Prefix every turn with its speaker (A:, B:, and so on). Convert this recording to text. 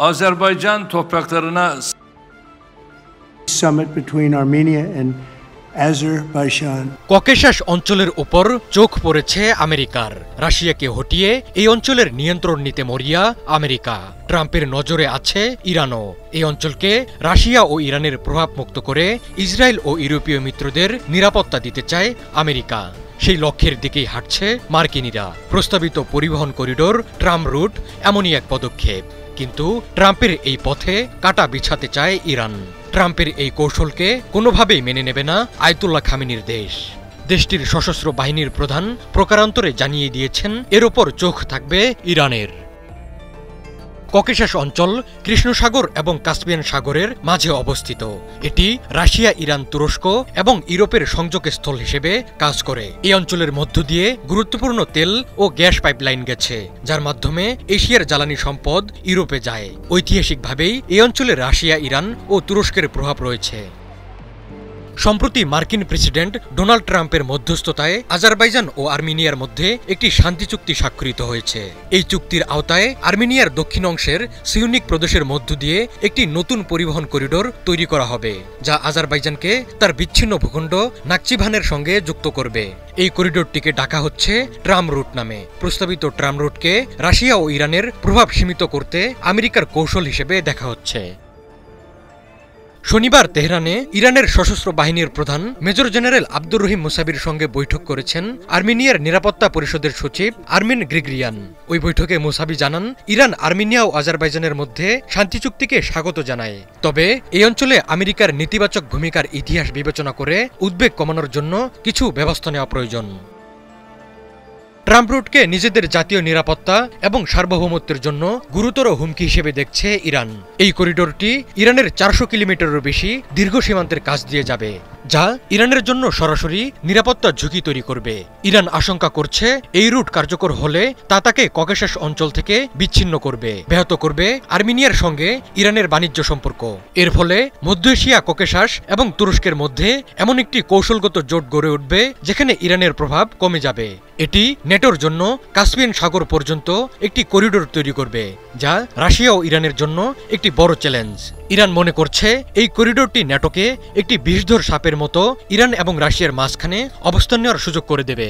A: Azerbaycan topraklarına
B: summit between Armenia and Azerbaijan.
C: Caucasus অঞ্চলের উপর চোখ পড়েছে আমেরিকার। রাশিয়াকে হটিয়ে এই অঞ্চলের নিয়ন্ত্রণ নিতে মরিয়া আমেরিকা। ট্রাম্পের নজরে আছে ইরানও। এই অঞ্চলকে রাশিয়া ও ইরানের প্রভাবমুক্ত করে ইসরায়েল ও ইউরোপীয় মিত্রদের নিরাপত্তা দিতে চায় আমেরিকা। সেই লক্ষ্যের দিকেই হাঁটছে মার্কিনীরা। প্রস্তাবিত পরিবহন করিডোর ট্রাম্প রুট এমনই এক পদক্ষেপ। কিন্তু ট্রাম্পের এই পথে কাঁটা বিছাতে চায় ইরান। ট্রাম্পের এই কৌশলকে কোনোভাবেই মেনে নেবে না আয়াতুল্লাহ খামেনির দেশ। দেশটির সশস্ত্র বাহিনীর প্রধান প্রকারান্তরে জানিয়ে দিয়েছেন এর ওপর চোখ থাকবে ইরানের। ককেশাস অঞ্চল কৃষ্ণ সাগর এবং কাস্পিয়ান সাগরের মাঝে অবস্থিত। এটি রাশিয়া, ইরান, তুরস্ক এবং ইউরোপের সংযোগস্থল হিসেবে কাজ করে। এই অঞ্চলের মধ্য দিয়ে গুরুত্বপূর্ণ তেল ও গ্যাস পাইপলাইন গেছে, যার মাধ্যমে এশিয়ার জ্বালানি সম্পদ ইউরোপে যায়। ঐতিহাসিকভাবেই এই অঞ্চলে রাশিয়া, ইরান ও তুরস্কের প্রভাব রয়েছে। সম্প্রতি মার্কিন প্রেসিডেন্ট ডোনাল্ড ট্রাম্পের মধ্যস্থতায় আজারবাইজান ও আর্মেনিয়ার মধ্যে একটি শান্তি চুক্তি স্বাক্ষরিত হয়েছে। এই চুক্তির আওতায় আর্মেনিয়ার দক্ষিণ অংশের সিউনিক প্রদেশের মধ্য দিয়ে একটি নতুন পরিবহন করিডোর তৈরি করা হবে, যা আজারবাইজানকে তার বিচ্ছিন্ন ভূখণ্ড নাকচিভানের সঙ্গে যুক্ত করবে। এই করিডোরটিকে ডাকা হচ্ছে ট্রাম্প রুট নামে। প্রস্তাবিত ট্রাম্প রুটকে রাশিয়া ও ইরানের প্রভাব সীমিত করতে আমেরিকার কৌশল হিসেবে দেখা হচ্ছে। শনিবার তেহরানে ইরানের সশস্ত্র বাহিনীর প্রধান মেজর জেনারেল আব্দুর রহিম মুসাবির সঙ্গে বৈঠক করেছেন আর্মেনিয়ার নিরাপত্তা পরিষদের সচিব আর্মিন গ্রিগরিয়ান। ওই বৈঠকে মুসাবি জানান, ইরান, আর্মেনিয়া ও আজারবাইজানের মধ্যে শান্তি চুক্তিকে স্বাগত জানায়। তবে এই অঞ্চলে আমেরিকার নেতিবাচক ভূমিকার ইতিহাস বিবেচনা করে উদ্বেগ কমানোর জন্য কিছু ব্যবস্থা নেওয়া প্রয়োজন। ট্রাম্প রুটকে নিজেদের জাতীয় নিরাপত্তা এবং সার্বভৌমত্বের জন্য গুরুতর হুমকি হিসেবে দেখছে ইরান। এই করিডোরটি ইরানের 400 কিলোমিটারেরও বেশি দীর্ঘ সীমান্তের কাছ দিয়ে যাবে, যা ইরানের জন্য সরাসরি নিরাপত্তা ঝুঁকি তৈরি করবে। ইরান আশঙ্কা করছে এই রুট কার্যকর হলে তা তাকে ককেশাস অঞ্চল থেকে বিচ্ছিন্ন করবে, ব্যাহত করবে আর্মেনিয়ার সঙ্গে ইরানের বাণিজ্য সম্পর্ক। এর ফলে মধ্য এশিয়া, ককেশাস এবং তুরস্কের মধ্যে এমন একটি কৌশলগত জোট গড়ে উঠবে যেখানে ইরানের প্রভাব কমে যাবে। এটি নেটোর জন্য কাস্পিয়ান সাগর পর্যন্ত একটি করিডোর তৈরি করবে, যা রাশিয়া ও ইরানের জন্য একটি বড় চ্যালেঞ্জ। ইরান মনে করছে এই করিডোরটি নেটোকে একটি বিষধর সাপের মতো ইরান এবং রাশিয়ার মাঝখানে অবস্থান নেওয়ার সুযোগ করে দেবে।